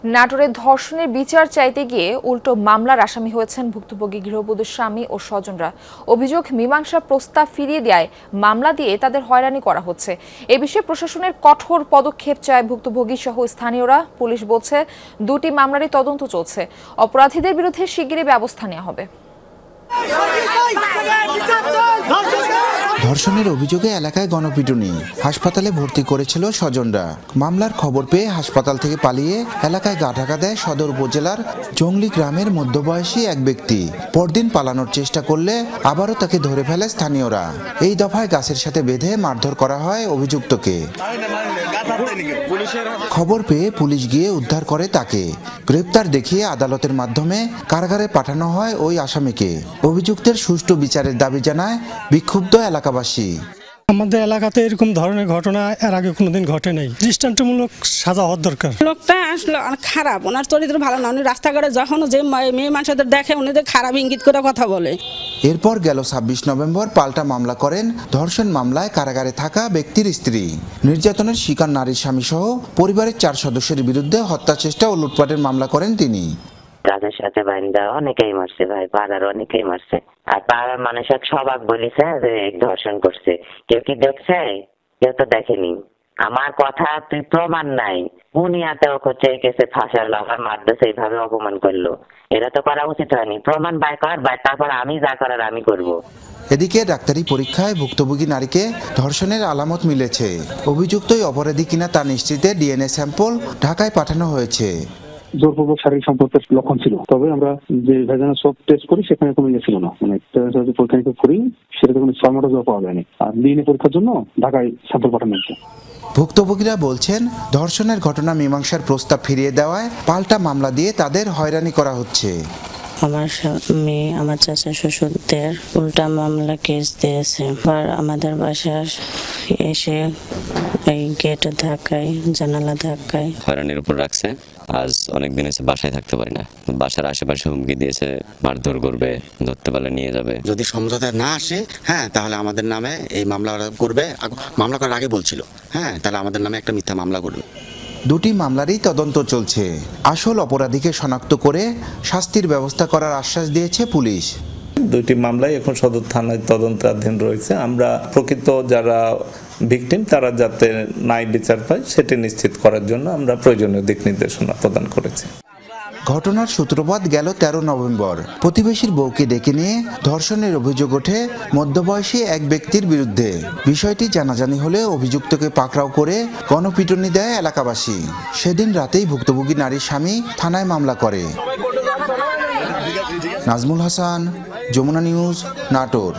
নাটোরে ধর্ষণের বিচার চাইতে গিয়ে উল্টো মামলার আসামি হয়েছেন ভুক্তভোগী গৃহবধূর স্বামী ও স্বজনরা। অভিযোগ, মীমাংসা প্রস্তাব ফিরিয়ে দেয় মামলা দিয়ে তাদের হয়রানি করা হচ্ছে। এ বিষয়ে প্রশাসনের কঠোর পদক্ষেপ চায় ভুক্তভোগী সহ স্থানীয়রা। পুলিশ বলছে, দুটি মামলারই তদন্ত চলছে। অপরাধীদের বিরুদ্ধে শিগগিরই ব্যবস্থা নেওয়া হবে। ধর্ষণের অভিযোগে এলাকায় গণপিটুনি, হাসপাতালে ভর্তি করেছিল স্বজনরা। মামলার খবর পেয়ে হাসপাতাল থেকে পালিয়ে এলাকায় গা ঢাকা দেয় সদর উপজেলার জংলি গ্রামের মধ্যবয়সী এক ব্যক্তি। পরদিন পালানোর চেষ্টা করলে আবারও তাকে ধরে ফেলে স্থানীয়রা। এই দফায় গাছের সাথে বেঁধে মারধর করা হয় অভিযুক্তকে। খবর পেয়ে পুলিশ গিয়ে উদ্ধার করে তাকে। গ্রেপ্তার দেখিয়ে আদালতের মাধ্যমে কারাগারে পাঠানো হয় ওই আসামিকে। অভিযুক্তের সুষ্ঠু বিচারের দাবি জানায় বিক্ষুব্ধ এলাকাবাসী। আমাদের এলাকাতে এরকম ধরনের ঘটনা এর আগে কোনোদিন ঘটে নাই। দৃষ্টান্তমূলক সাজা হওয়ার দরকার। লোকটা আসলে খারাপ, ওনার চরিত্র ভালো না। উনি রাস্তাঘাটে যখন যে মেয়ে মানুষদের দেখে উনিদের খারাপ ইঙ্গিত করে কথা বলে। এরপর গেল ২৬ নভেম্বর পাল্টা মামলা করেন ধর্ষণ মামলায় কারাগারে থাকা ব্যক্তির স্ত্রী। নির্যাতনের শিকার নারীর স্বামী সহ পরিবারের ৪ সদস্যের বিরুদ্ধে হত্যা চেষ্টা ও লুটপাটের মামলা করেন তিনি। তাদের সাথে বাইন্দা অনেকেই মারছে ভাই, পাড়ার অনেকেই মারছে। আর পাড়ার মানুষ এক সবাক বলেছে যে ধর্ষণ করছে। কেউ কি দেখছে? কেউ তো দেখেনি। আমার কথা তুই প্রমাণ নাই, বুনিয়াতে হচ্ছে এই কেসে ফাঁসালো, আমার মারতেছে, এইভাবে অপমান করলো। এটা তো করা উচিত হয়নি। প্রমাণ বাই কর, তারপর আমি যা করার আমি করব। এদিকে ডাক্তারি পরীক্ষায় ভুক্তভোগী নারীকে ধর্ষণের আলামত মিলেছে। অভিযুক্তই অপরাধী কিনা তা নিশ্চিতে ডিএনএ স্যাম্পল ঢাকায় পাঠানো হয়েছে। জোরপূর্বক শারীরিক সম্পর্কের লক্ষণ ছিল, তবে আমরা যে ভেজানো সব টেস্ট করি সেখানে কোনো ইয়ে ছিল না, মানে পরীক্ষা করি সেটাতে কোনো স্পার্মাটোজোয়া পাওয়া যায়নি। আর ডিএনএ পরীক্ষার জন্য ঢাকায় স্যাম্পল পাঠানো হয়েছে। ভুক্তভোগীরা বলছেন, ধর্ষণের ঘটনা মীমাংসার প্রস্তাব ফিরিয়ে দেওয়ায় পাল্টা মামলা দিয়ে তাদের হয়রানি করা হচ্ছে। আমার মেয়ে আমার চাচা শ্বশুরদের উল্টা মামলা কেস দিয়েছে। আর আমাদের বাসায় এসে এই গেট ধাক্কায়, জানালা ধাক্কায় হয়রানির উপর রাখছে। আজ অনেক দিন এসে বাসায় থাকতে পারি না। বাসার আশেপাশে হুমকি দিয়েছে, মারধর করবে, ধরতে পারলে নিয়ে যাবে। যদি সমঝোতা না আসে তাহলে আমাদের নামে এই মামলা করবে। মামলা করার আগে বলছিল তাহলে আমাদের নামে একটা মিথ্যা মামলা করবে। দুটি মামলারই তদন্ত চলছে। আসল অপরাধীকে শনাক্ত করে শাস্তির ব্যবস্থা করার আশ্বাস দিয়েছে পুলিশ। দুইটি মামলাই এখন সদর থানায় তদন্তাধীন রয়েছে। আমরা প্রকৃত যারা ভিকটিম তারা যাতে ন্যায় বিচার পায় সেটি নিশ্চিত করার জন্য আমরা প্রয়োজনীয় দিক নির্দেশনা প্রদান করেছি। ঘটনার সূত্রপাত গেল ১৩ নভেম্বর। প্রতিবেশীর বউকে ডেকে নিয়ে ধর্ষণের অভিযোগ ওঠে মধ্যবয়সী এক ব্যক্তির বিরুদ্ধে। বিষয়টি জানাজানি হলে অভিযুক্তকে পাকড়াও করে গণপিটুনি দেয় এলাকাবাসী। সেদিন রাতেই ভুক্তভোগী নারীর স্বামী থানায় মামলা করে। নাজমুল হাসান, যমুনা নিউজ, নাটোর।